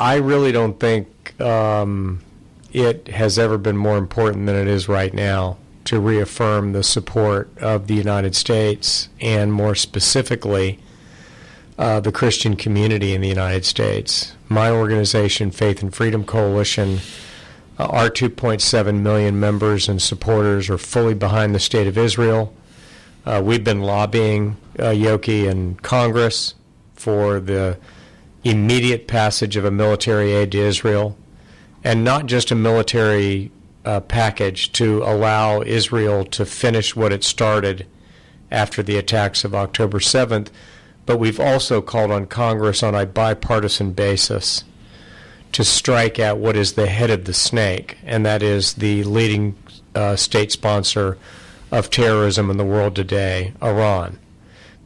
I really don't think it has ever been more important than it is right now to reaffirm the support of the United States and more specifically the Christian community in the United States. My organization, Faith and Freedom Coalition, our 2.7 million members and supporters are fully behind the state of Israel. We've been lobbying Yoki in Congress for the immediate passage of a military aid to Israel, and not just a military package to allow Israel to finish what it started after the attacks of October 7th, but we've also called on Congress on a bipartisan basis to strike at what is the head of the snake, and that is the leading state sponsor of terrorism in the world today, Iran,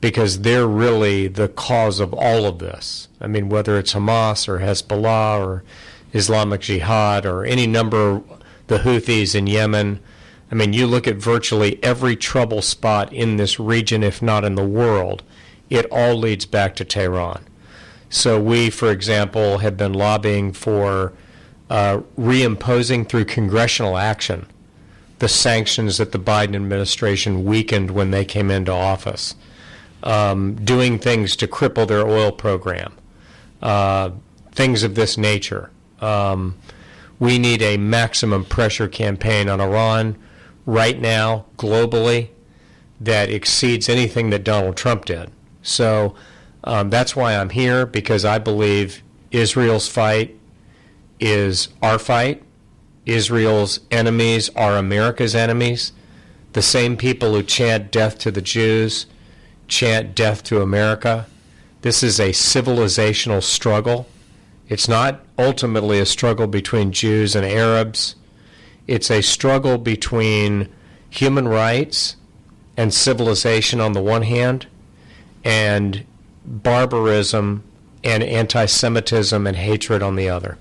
because they're really the cause of all of this. I mean, whether it's Hamas or Hezbollah or Islamic Jihad or any number of the Houthis in Yemen. I mean, you look at virtually every trouble spot in this region, if not in the world, it all leads back to Tehran. So we, for example, have been lobbying for reimposing through congressional action the sanctions that the Biden administration weakened when they came into office, doing things to cripple their oil program, things of this nature. We need a maximum pressure campaign on Iran right now, globally, that exceeds anything that Donald Trump did. So that's why I'm here, because I believe Israel's fight is our fight. Israel's enemies are America's enemies. The same people who chant death to the Jews chant death to America. This is a civilizational struggle. It's not ultimately a struggle between Jews and Arabs. It's a struggle between human rights and civilization on the one hand, and barbarism and anti-Semitism and hatred on the other.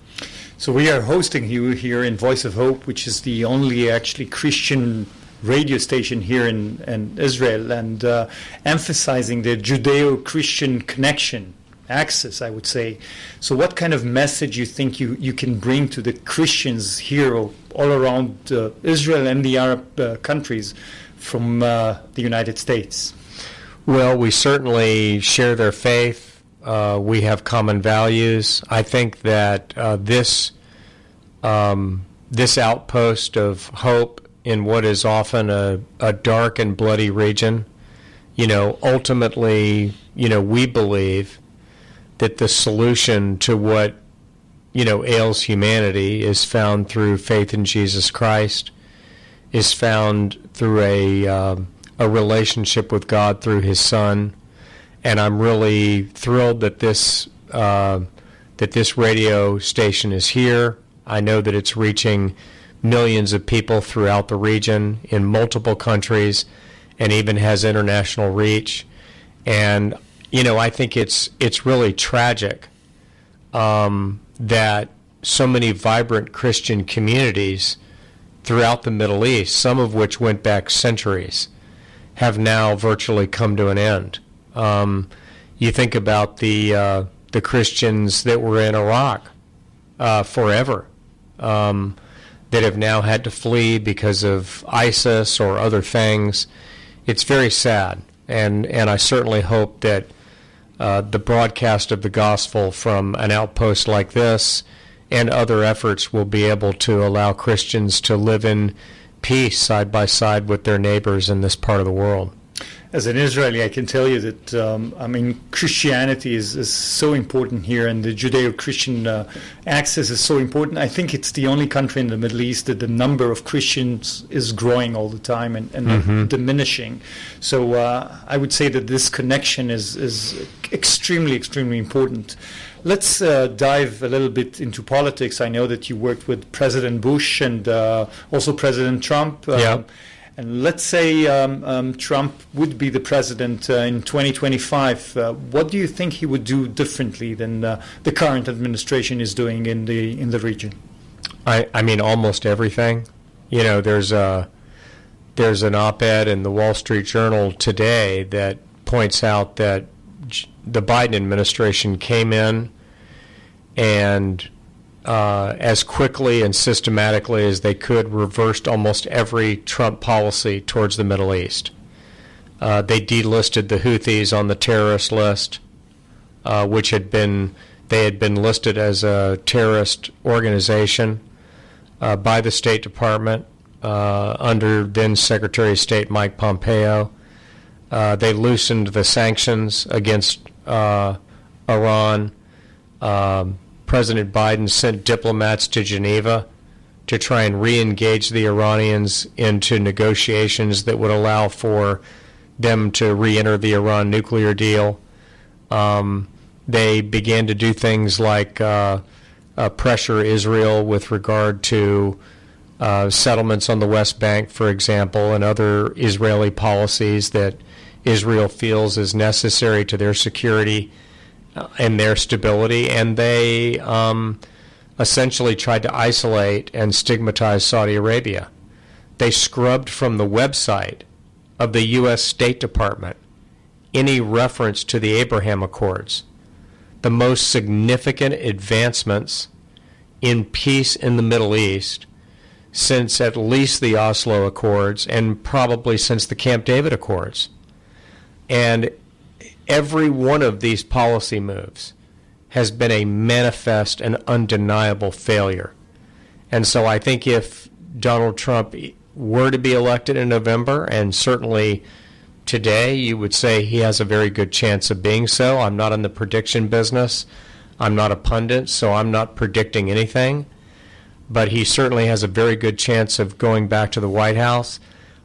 So we are hosting you here in Voice of Hope, which is the only actually Christian radio station here in Israel, and emphasizing the Judeo-Christian connection, access, I would say. So what kind of message you think you can bring to the Christians here all around Israel and the Arab countries from the United States? Well, we certainly share their faith. We have common values. I think that this outpost of hope in what is often a dark and bloody region, ultimately, we believe that the solution to what, ails humanity is found through faith in Jesus Christ, is found through a relationship with God through His Son. And I'm really thrilled that this radio station is here. I know that it's reaching millions of people throughout the region in multiple countries, and even has international reach. And I think it's really tragic that so many vibrant Christian communities throughout the Middle East, some of which went back centuries, have now virtually come to an end. You think about the Christians that were in Iraq forever, that have now had to flee because of ISIS or other things. It's very sad, and I certainly hope that the broadcast of the gospel from an outpost like this and other efforts will be able to allow Christians to live in peace side by side with their neighbors in this part of the world. As an Israeli, I can tell you that, Christianity is so important here, and the Judeo-Christian access is so important. I think it's the only country in the Middle East that the number of Christians is growing all the time and not diminishing. So I would say that this connection is extremely, extremely important. Let's dive a little bit into politics. I know that you worked with President Bush and also President Trump. And let's say Trump would be the president in 2025. What do you think he would do differently than the current administration is doing in the region? I mean, almost everything. There's an op-ed in the Wall Street Journal today that points out that the Biden administration came in and as quickly and systematically as they could, reversed almost every Trump policy towards the Middle East. They delisted the Houthis on the terrorist list, which they had been listed as a terrorist organization by the State Department under then Secretary of State Mike Pompeo. They loosened the sanctions against Iran. President Biden sent diplomats to Geneva to try and re-engage the Iranians into negotiations that would allow for them to re-enter the Iran nuclear deal. They began to do things like pressure Israel with regard to settlements on the West Bank, for example, and other Israeli policies that Israel feels is necessary to their security and their stability. And they essentially tried to isolate and stigmatize Saudi Arabia. They scrubbed from the website of the U.S. State Department any reference to the Abraham Accords, the most significant advancements in peace in the Middle East since at least the Oslo Accords and probably since the Camp David Accords. And every one of these policy moves has been a manifest and undeniable failure. And so I think if Donald Trump were to be elected in November, and certainly today you would say he has a very good chance of being so. I'm not in the prediction business. I'm not a pundit, so I'm not predicting anything. But he certainly has a very good chance of going back to the White House.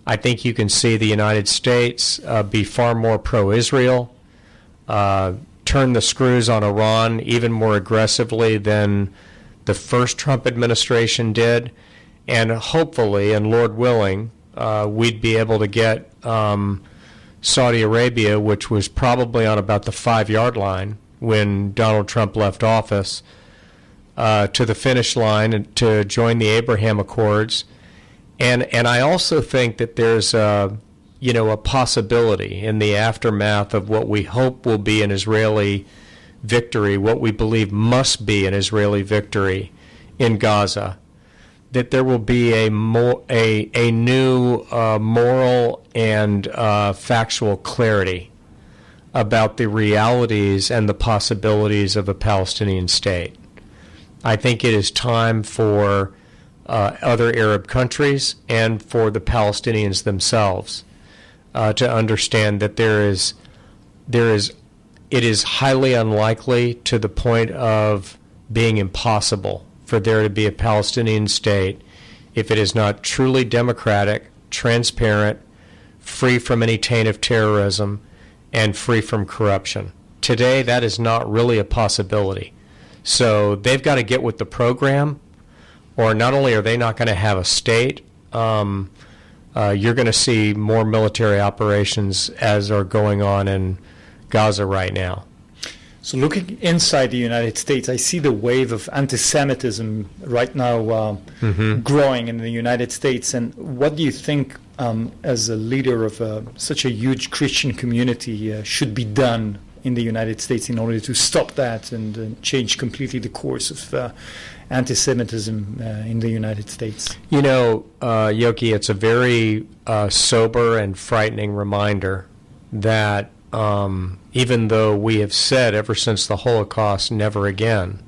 I think you can see the United States be far more pro-Israel, turn the screws on Iran even more aggressively than the first Trump administration did. And hopefully, and Lord willing, we'd be able to get Saudi Arabia, which was probably on about the 5-yard line when Donald Trump left office, to the finish line and to join the Abraham Accords. And I also think that there's a possibility in the aftermath of what we hope will be an Israeli victory, what we believe must be an Israeli victory in Gaza, that there will be a new moral and factual clarity about the realities and the possibilities of a Palestinian state. I think it is time for other Arab countries and for the Palestinians themselves to understand that it is highly unlikely to the point of being impossible for there to be a Palestinian state if it is not truly democratic, transparent, free from any taint of terrorism, and free from corruption. Today, that is not really a possibility. So they've got to get with the program, or not only are they not going to have a state, you're going to see more military operations as are going on in Gaza right now. So looking inside the United States, I see the wave of anti-Semitism right now growing in the United States. And what do you think, as a leader of such a huge Christian community, should be done in the United States in order to stop that and change completely the course of anti-Semitism in the United States? You know, Yoki, it's a very sober and frightening reminder that even though we have said ever since the Holocaust, never again,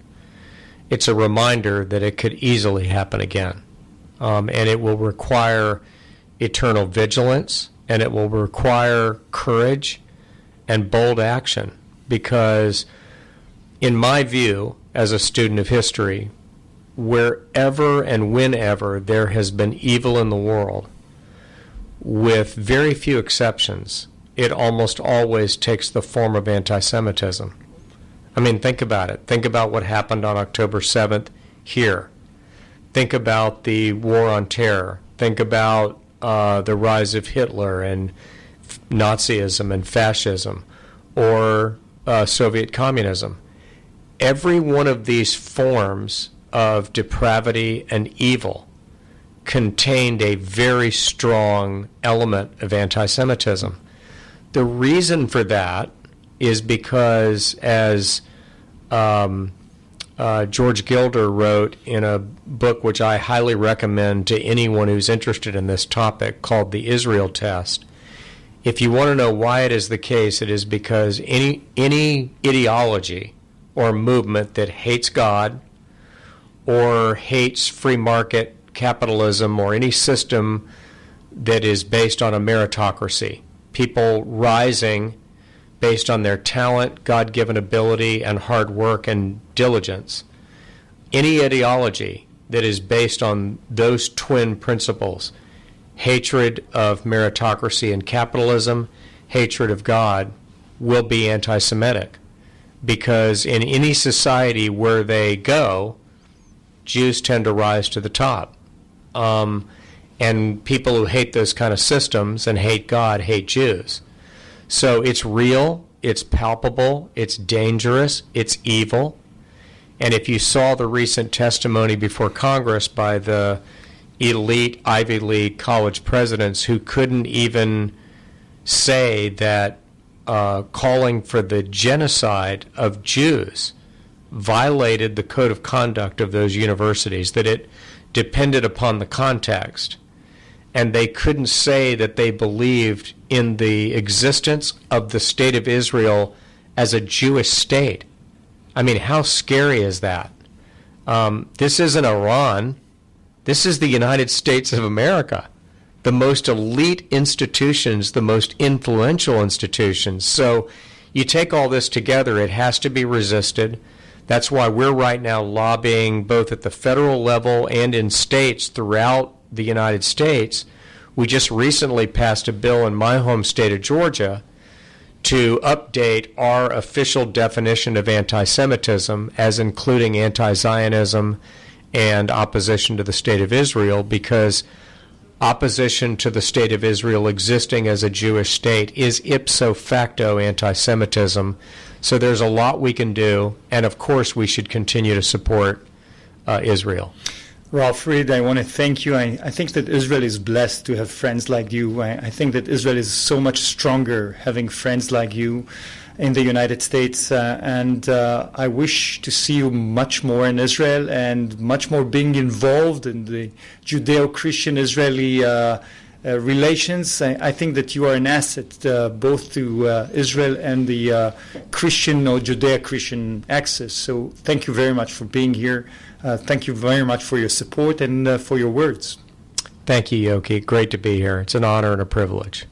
it's a reminder that it could easily happen again. And it will require eternal vigilance, and it will require courage and bold action, because in my view, as a student of history, wherever and whenever there has been evil in the world, with very few exceptions, it almost always takes the form of anti-Semitism. I mean, think about it. Think about what happened on October 7th here. Think about the war on terror. Think about the rise of Hitler and Nazism and fascism, or Soviet communism. Every one of these forms of depravity and evil contained a very strong element of anti-Semitism. The reason for that is because, as George Gilder wrote in a book which I highly recommend to anyone who's interested in this topic, called The Israel Test. If you want to know why it is the case, it is because any ideology or movement that hates God or hates free market capitalism or any system that is based on a meritocracy, people rising based on their talent, God-given ability, and hard work and diligence. Any ideology that is based on those twin principles, hatred of meritocracy and capitalism, hatred of God, will be anti-Semitic. Because in any society where they go, Jews tend to rise to the top. And people who hate those kind of systems and hate God hate Jews. So it's real, it's palpable, it's dangerous, it's evil. And if you saw the recent testimony before Congress by the elite Ivy League college presidents who couldn't even say that calling for the genocide of Jews violated the code of conduct of those universities, that it depended upon the context, and they couldn't say that they believed in the existence of the state of Israel as a Jewish state. I mean, how scary is that? This isn't Iran. This is the United States of America, the most elite institutions, the most influential institutions. So you take all this together, it has to be resisted. That's why we're right now lobbying both at the federal level and in states throughout the United States. We just recently passed a bill in my home state of Georgia to update our official definition of anti-Semitism as including anti-Zionism and opposition to the state of Israel, because opposition to the state of Israel existing as a Jewish state is ipso facto anti-Semitism. So there's a lot we can do, and of course we should continue to support Israel. Ralph Reed, I want to thank you. I think that Israel is blessed to have friends like you. I think that Israel is so much stronger having friends like you in the United States, and I wish to see you much more in Israel and much more being involved in the Judeo-Christian Israeli relations. I think that you are an asset both to Israel and the Christian or Judeo-Christian axis. So thank you very much for being here. Thank you very much for your support and for your words. Thank you, Yoki. Great to be here. It's an honor and a privilege.